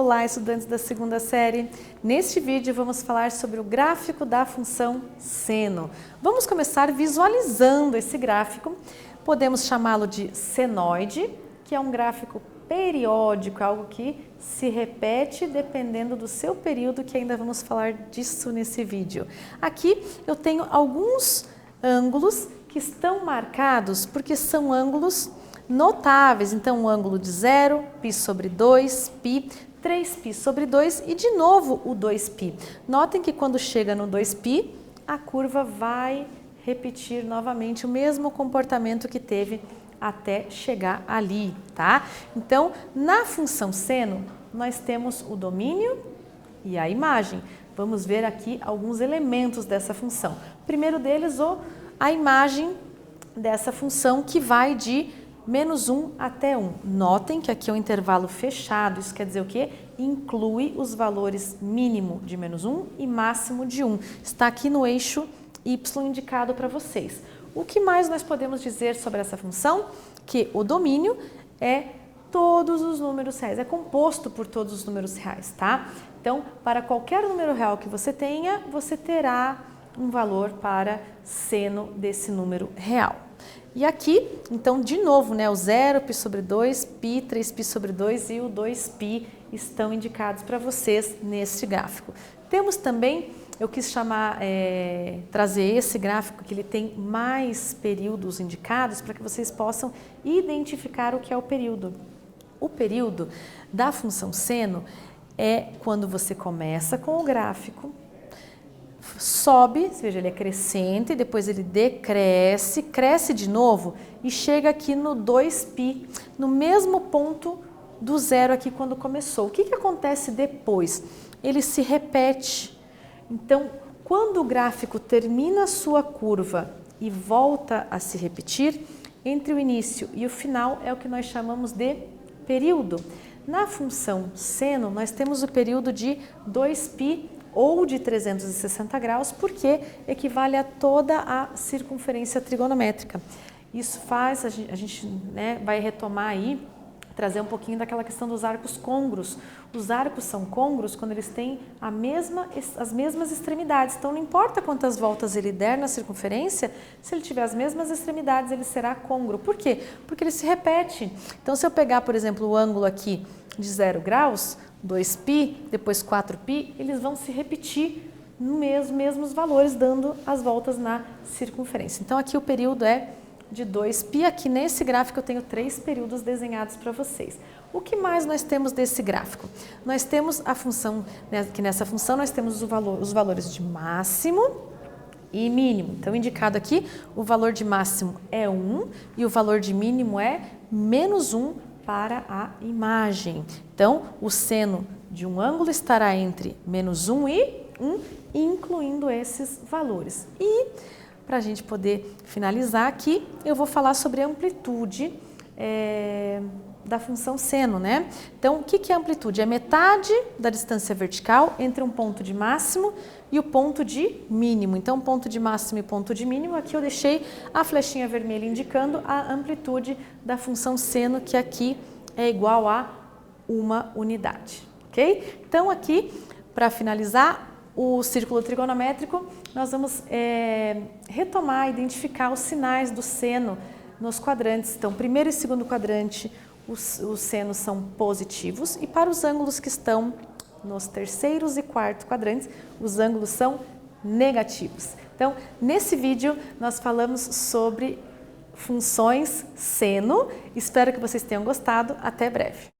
Olá, estudantes da segunda série! Neste vídeo vamos falar sobre o gráfico da função seno. Vamos começar visualizando esse gráfico. Podemos chamá-lo de senoide, que é um gráfico periódico, algo que se repete dependendo do seu período, que ainda vamos falar disso nesse vídeo. Aqui eu tenho alguns ângulos que estão marcados porque são ângulos notáveis. Então, o ângulo de 0, π sobre 2, π, 3π sobre 2 e de novo o 2π. Notem que quando chega no 2π, a curva vai repetir novamente o mesmo comportamento que teve até chegar ali, tá? Então, na função seno, nós temos o domínio e a imagem. Vamos ver aqui alguns elementos dessa função. O primeiro deles, a imagem dessa função que vai de -1 até 1. Notem que aqui é um intervalo fechado, isso quer dizer o quê? Inclui os valores mínimo de -1 e máximo de 1. Está aqui no eixo Y indicado para vocês. O que mais nós podemos dizer sobre essa função? Que o domínio é todos os números reais, é composto por todos os números reais, tá? Então, para qualquer número real que você tenha, você terá um valor para seno desse número real. E aqui, então, de novo, né, o 0, π sobre 2, π, 3π sobre 2 e o 2π estão indicados para vocês neste gráfico. Temos também, eu quis trazer esse gráfico que ele tem mais períodos indicados para que vocês possam identificar o que é o período. O período da função seno é quando você começa com o gráfico, sobe, veja, ele é crescente, depois ele decresce, cresce de novo e chega aqui no 2π, no mesmo ponto do zero aqui quando começou. O que acontece depois? Ele se repete. Então, quando o gráfico termina a sua curva e volta a se repetir, entre o início e o final é o que nós chamamos de período. Na função seno, nós temos o período de 2π ou de 360 graus, porque equivale a toda a circunferência trigonométrica. Isso faz, a gente vai retomar aí, trazer um pouquinho daquela questão dos arcos côngruos. Os arcos são côngruos quando eles têm as mesmas extremidades. Então, não importa quantas voltas ele der na circunferência, se ele tiver as mesmas extremidades, ele será côngruo. Por quê? Porque ele se repete. Então, se eu pegar, por exemplo, o ângulo aqui de 0 graus, 2π, depois 4π, eles vão se repetir nos mesmos valores, dando as voltas na circunferência. Então, aqui o período é de 2π. Aqui nesse gráfico eu tenho 3 períodos desenhados para vocês. O que mais nós temos desse gráfico? Nós temos a função, que nessa função nós temos os valores de máximo e mínimo. Então, indicado aqui, o valor de máximo é 1 e o valor de mínimo é -1 para a imagem. Então, o seno de um ângulo estará entre -1 e 1, incluindo esses valores. E, para a gente poder finalizar aqui, eu vou falar sobre a amplitude da função seno, né? Então, o que é amplitude? É metade da distância vertical entre um ponto de máximo e o ponto de mínimo. Então, ponto de máximo e ponto de mínimo, aqui eu deixei a flechinha vermelha indicando a amplitude da função seno, que aqui é igual a 1 unidade, ok? Então, aqui, para finalizar o círculo trigonométrico, nós vamos retomar, identificar os sinais do seno nos quadrantes. Então, primeiro e segundo quadrante, os senos são positivos, e para os ângulos que estão nos terceiros e quarto quadrantes, os ângulos são negativos. Então, nesse vídeo, nós falamos sobre funções seno. Espero que vocês tenham gostado. Até breve!